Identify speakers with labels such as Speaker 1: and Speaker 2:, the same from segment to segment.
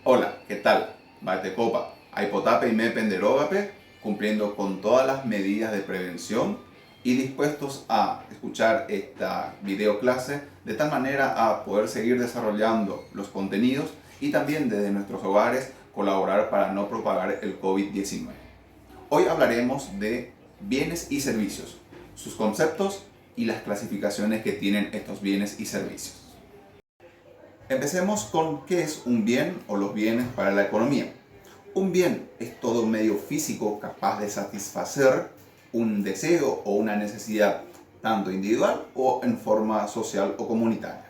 Speaker 1: Hola, ¿qué tal? Batecopa, Aipotape y Mependerógape, cumpliendo con todas las medidas de prevención y dispuestos a escuchar esta videoclase de tal manera a poder seguir desarrollando los contenidos y también desde nuestros hogares colaborar para no propagar el COVID-19. Hoy hablaremos de bienes y servicios, sus conceptos y las clasificaciones que tienen estos bienes y servicios. Empecemos con qué es un bien o los bienes para la economía. Un bien es todo medio físico capaz de satisfacer un deseo o una necesidad, tanto individual o en forma social o comunitaria,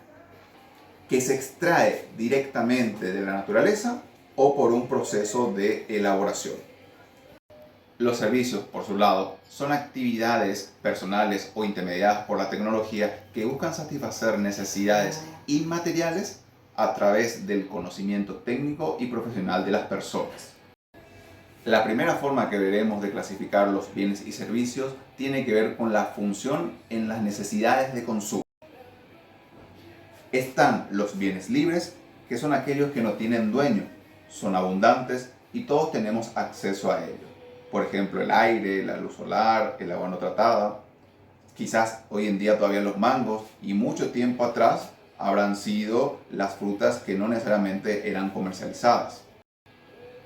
Speaker 1: que se extrae directamente de la naturaleza o por un proceso de elaboración. Los servicios, por su lado, son actividades personales o intermediadas por la tecnología que buscan satisfacer necesidades inmateriales a través del conocimiento técnico y profesional de las personas. La primera forma que veremos de clasificar los bienes y servicios tiene que ver con la función en las necesidades de consumo. Están los bienes libres, que son aquellos que no tienen dueño, son abundantes y todos tenemos acceso a ellos. Por ejemplo, el aire, la luz solar, el agua no tratada. Quizás hoy en día todavía los mangos y mucho tiempo atrás habrán sido las frutas que no necesariamente eran comercializadas.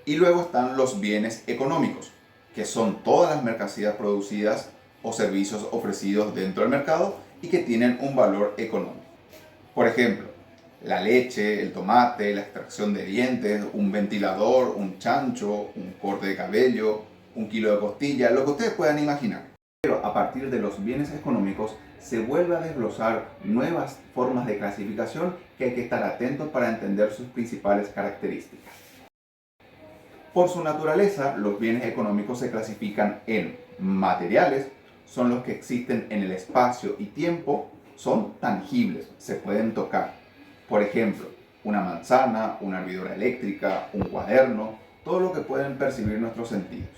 Speaker 1: Y luego están los bienes económicos, que son todas las mercancías producidas o servicios ofrecidos dentro del mercado y que tienen un valor económico. Por ejemplo, la leche, el tomate, la extracción de dientes, un ventilador, un chancho, un corte de cabello, un kilo de costilla, lo que ustedes puedan imaginar. Pero a partir de los bienes económicos se vuelve a desglosar nuevas formas de clasificación que hay que estar atentos para entender sus principales características. Por su naturaleza, los bienes económicos se clasifican en materiales, son los que existen en el espacio y tiempo, son tangibles, se pueden tocar. Por ejemplo, una manzana, una hervidura eléctrica, un cuaderno, todo lo que pueden percibir nuestros sentidos.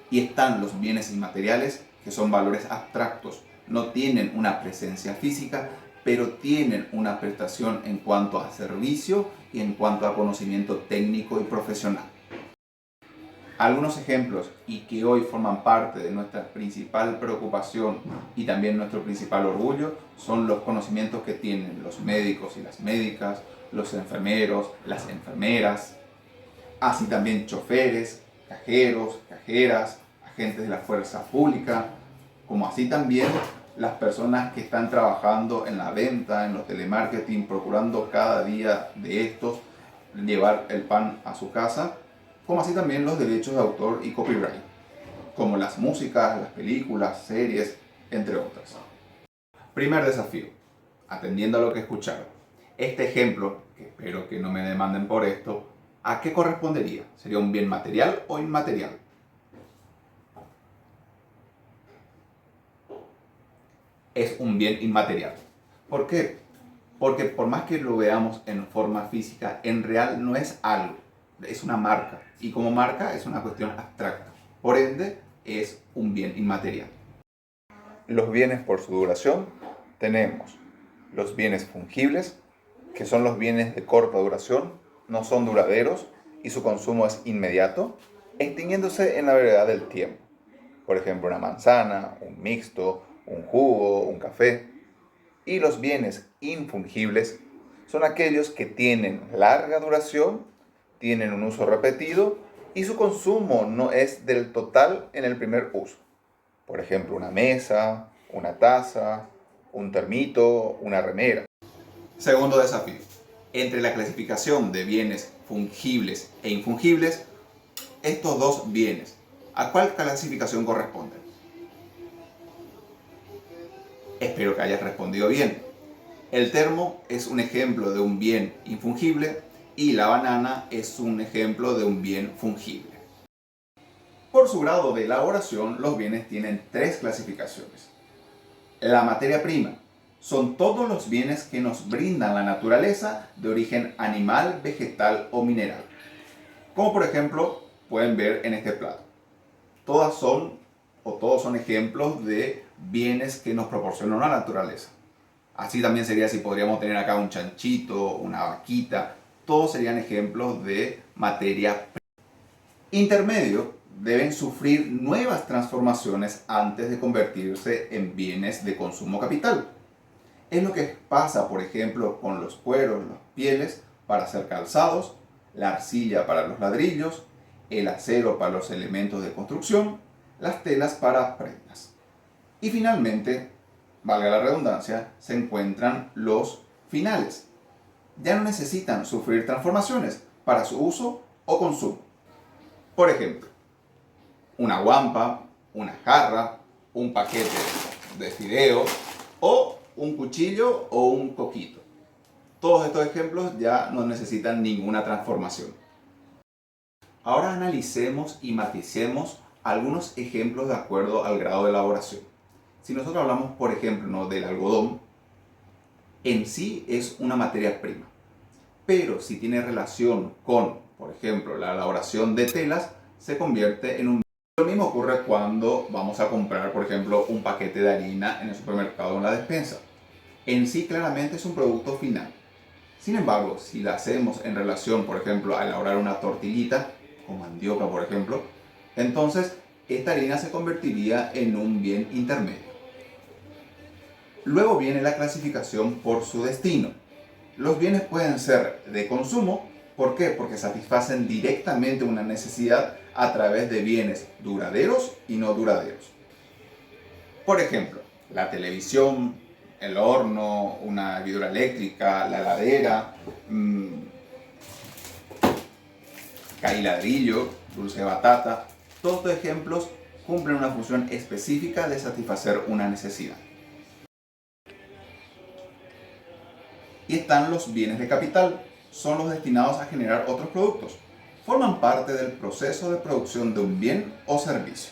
Speaker 1: Y están los bienes inmateriales, que son valores abstractos, no tienen una presencia física, pero tienen una prestación en cuanto a servicio y en cuanto a conocimiento técnico y profesional. Algunos ejemplos y que hoy forman parte de nuestra principal preocupación y también nuestro principal orgullo son los conocimientos que tienen los médicos y las médicas, los enfermeros, las enfermeras, así también choferes, cajeros, cajeras, agentes de la fuerza pública, como así también las personas que están trabajando en la venta, en los telemarketing, procurando cada día de estos llevar el pan a su casa, como así también los derechos de autor y copyright, como las músicas, las películas, series, entre otras. Primer desafío, atendiendo a lo que escucharon. Este ejemplo, que espero que no me demanden por esto, ¿a qué correspondería? ¿Sería un bien material o inmaterial? Es un bien inmaterial. ¿Por qué? Porque por más que lo veamos en forma física, en real no es algo, es una marca. Y como marca es una cuestión abstracta. Por ende, es un bien inmaterial. Los bienes por su duración tenemos los bienes fungibles, que son los bienes de corta duración, no son duraderos y su consumo es inmediato, extinguiéndose en la brevedad del tiempo. Por ejemplo, una manzana, un mixto, un jugo, un café. Y los bienes infungibles son aquellos que tienen larga duración, tienen un uso repetido y su consumo no es del total en el primer uso. Por ejemplo, una mesa, una taza, un termito, una remera. Segundo desafío. Entre la clasificación de bienes fungibles e infungibles, estos dos bienes, ¿a cuál clasificación corresponden? Espero que hayas respondido bien. El termo es un ejemplo de un bien infungible y la banana es un ejemplo de un bien fungible. Por su grado de elaboración, los bienes tienen tres clasificaciones. La materia prima son todos los bienes que nos brindan la naturaleza de origen animal, vegetal o mineral. Como por ejemplo pueden ver en este plato. Todos son ejemplos de bienes que nos proporciona la naturaleza. Así también sería si podríamos tener acá un chanchito, una vaquita. Todos serían ejemplos de materia prima. Intermedio deben sufrir nuevas transformaciones antes de convertirse en bienes de consumo capital. Es lo que pasa, por ejemplo, con los cueros, las pieles para hacer calzados, la arcilla para los ladrillos, el acero para los elementos de construcción, las telas para prendas. Y finalmente, valga la redundancia, se encuentran los finales. Ya no necesitan sufrir transformaciones para su uso o consumo. Por ejemplo, una guampa, una jarra, un paquete de fideo o un cuchillo o un coquito. Todos estos ejemplos ya no necesitan ninguna transformación. Ahora analicemos y maticemos algunos ejemplos de acuerdo al grado de elaboración. Si nosotros hablamos, por ejemplo, ¿no?, del algodón, en sí es una materia prima. Pero si tiene relación con, por ejemplo, la elaboración de telas, se convierte en un... Lo mismo ocurre cuando vamos a comprar, por ejemplo, un paquete de harina en el supermercado o en la despensa. En sí claramente es un producto final. Sin embargo, si la hacemos en relación, por ejemplo, a elaborar una tortillita, con mandioca, por ejemplo, entonces esta harina se convertiría en un bien intermedio. Luego viene la clasificación por su destino. Los bienes pueden ser de consumo. ¿Por qué? Porque satisfacen directamente una necesidad a través de bienes duraderos y no duraderos. Por ejemplo, la televisión, el horno, una hidroeléctrica, la heladera, ladrillo, dulce de batata. Todos estos ejemplos cumplen una función específica de satisfacer una necesidad. Y están los bienes de capital. Son los destinados a generar otros productos. Forman parte del proceso de producción de un bien o servicio.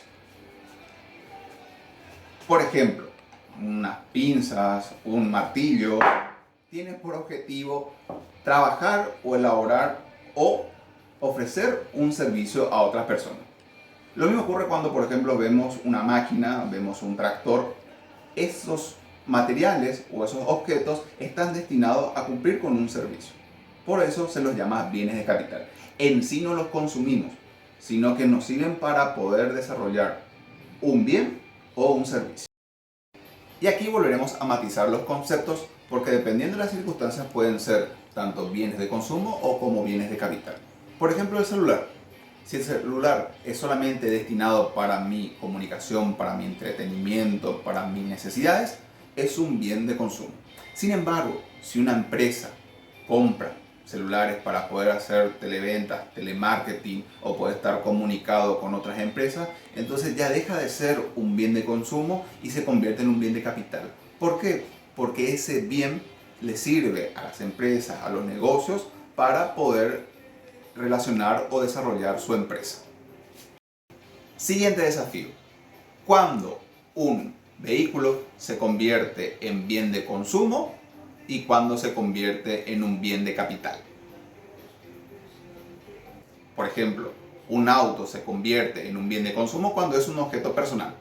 Speaker 1: Por ejemplo, unas pinzas, un martillo, tiene por objetivo trabajar o elaborar o ofrecer un servicio a otras personas. Lo mismo ocurre cuando, por ejemplo, vemos una máquina, vemos un tractor. Esos materiales o esos objetos están destinados a cumplir con un servicio. Por eso se los llama bienes de capital. En sí no los consumimos, sino que nos sirven para poder desarrollar un bien o un servicio. Y aquí volveremos a matizar los conceptos porque dependiendo de las circunstancias pueden ser tanto bienes de consumo o como bienes de capital. Por ejemplo, el celular. Si el celular es solamente destinado para mi comunicación, para mi entretenimiento, para mis necesidades, es un bien de consumo. Sin embargo, si una empresa compra celulares para poder hacer televentas, telemarketing o poder estar comunicado con otras empresas, entonces ya deja de ser un bien de consumo y se convierte en un bien de capital. ¿Por qué? Porque ese bien le sirve a las empresas, a los negocios, para poder relacionar o desarrollar su empresa. Siguiente desafío. ¿Cuándo un vehículo se convierte en bien de consumo y cuándo se convierte en un bien de capital? Por ejemplo, un auto se convierte en un bien de consumo cuando es un objeto personal,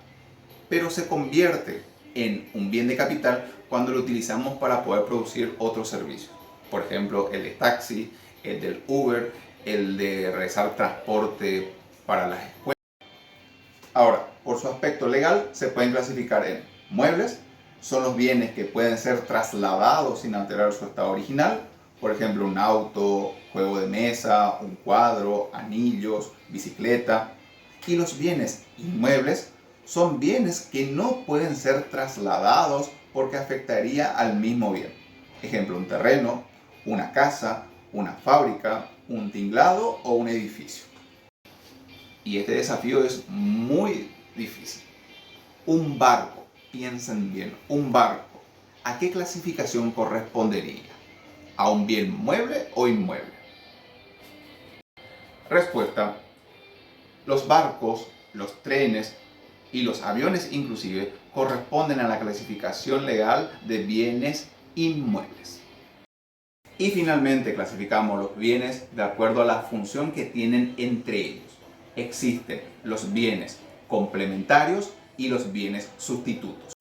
Speaker 1: pero se convierte en un bien de capital cuando lo utilizamos para poder producir otros servicios. Por ejemplo, el de taxi, el del Uber, el de realizar transporte para las escuelas. Ahora, por su aspecto legal, se pueden clasificar en muebles. Son los bienes que pueden ser trasladados sin alterar su estado original. Por ejemplo, un auto, juego de mesa, un cuadro, anillos, bicicleta. Y los bienes inmuebles son bienes que no pueden ser trasladados porque afectaría al mismo bien. Ejemplo, un terreno, una casa, una fábrica, un tinglado o un edificio. Y este desafío es muy difícil. Un barco, piensen bien, un barco, ¿a qué clasificación correspondería? ¿A un bien mueble o inmueble? Respuesta: los barcos, los trenes y los aviones inclusive corresponden a la clasificación legal de bienes inmuebles. Y finalmente clasificamos los bienes de acuerdo a la función que tienen entre ellos. Existen los bienes complementarios y los bienes sustitutos.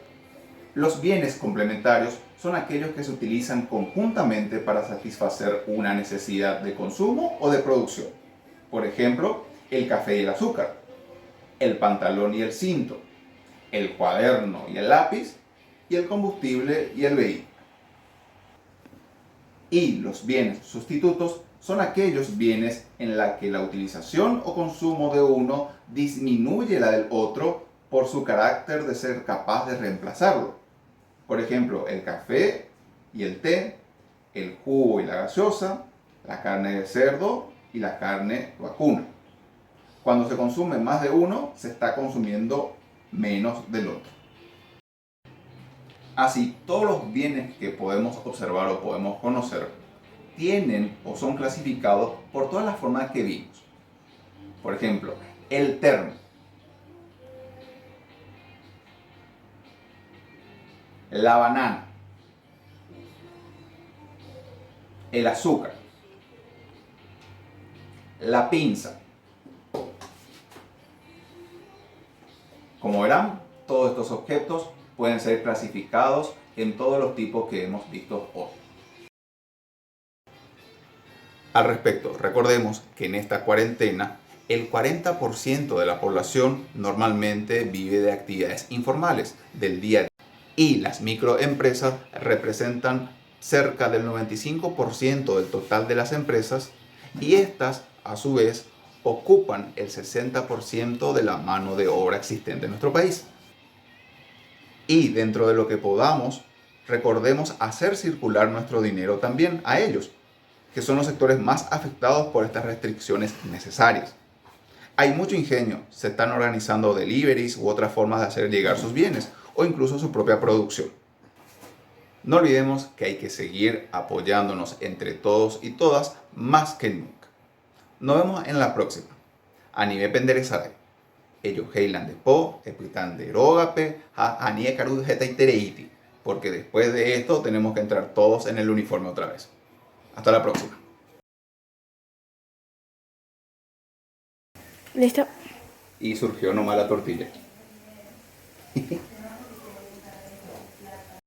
Speaker 1: Los bienes complementarios son aquellos que se utilizan conjuntamente para satisfacer una necesidad de consumo o de producción. Por ejemplo, el café y el azúcar, el pantalón y el cinto, el cuaderno y el lápiz, y el combustible y el vehículo. Y los bienes sustitutos son aquellos bienes en los que la utilización o consumo de uno disminuye la del otro por su carácter de ser capaz de reemplazarlo. Por ejemplo, el café y el té, el jugo y la gaseosa, la carne de cerdo y la carne vacuna. Cuando se consume más de uno, se está consumiendo menos del otro. Así, todos los bienes que podemos observar o podemos conocer tienen o son clasificados por todas las formas que vimos. Por ejemplo, el termo, la banana, el azúcar, la pinza. Como verán, todos estos objetos pueden ser clasificados en todos los tipos que hemos visto hoy. Al respecto, recordemos que en esta cuarentena el 40% de la población normalmente vive de actividades informales del día a día y las microempresas representan cerca del 95% del total de las empresas y estas, a su vez, ocupan el 60% de la mano de obra existente en nuestro país. Y dentro de lo que podamos, recordemos hacer circular nuestro dinero también a ellos, que son los sectores más afectados por estas restricciones necesarias. Hay mucho ingenio, se están organizando deliveries u otras formas de hacer llegar sus bienes o incluso su propia producción. No olvidemos que hay que seguir apoyándonos entre todos y todas más que nunca. Nos vemos en la próxima. Anime penderezaray. Ellos heilan de po, epitan de rogape, a anie carud jeta itereiti. Porque después de esto tenemos que entrar todos en el uniforme otra vez. Hasta la próxima.
Speaker 2: Listo.
Speaker 1: Y surgió nomás la tortilla.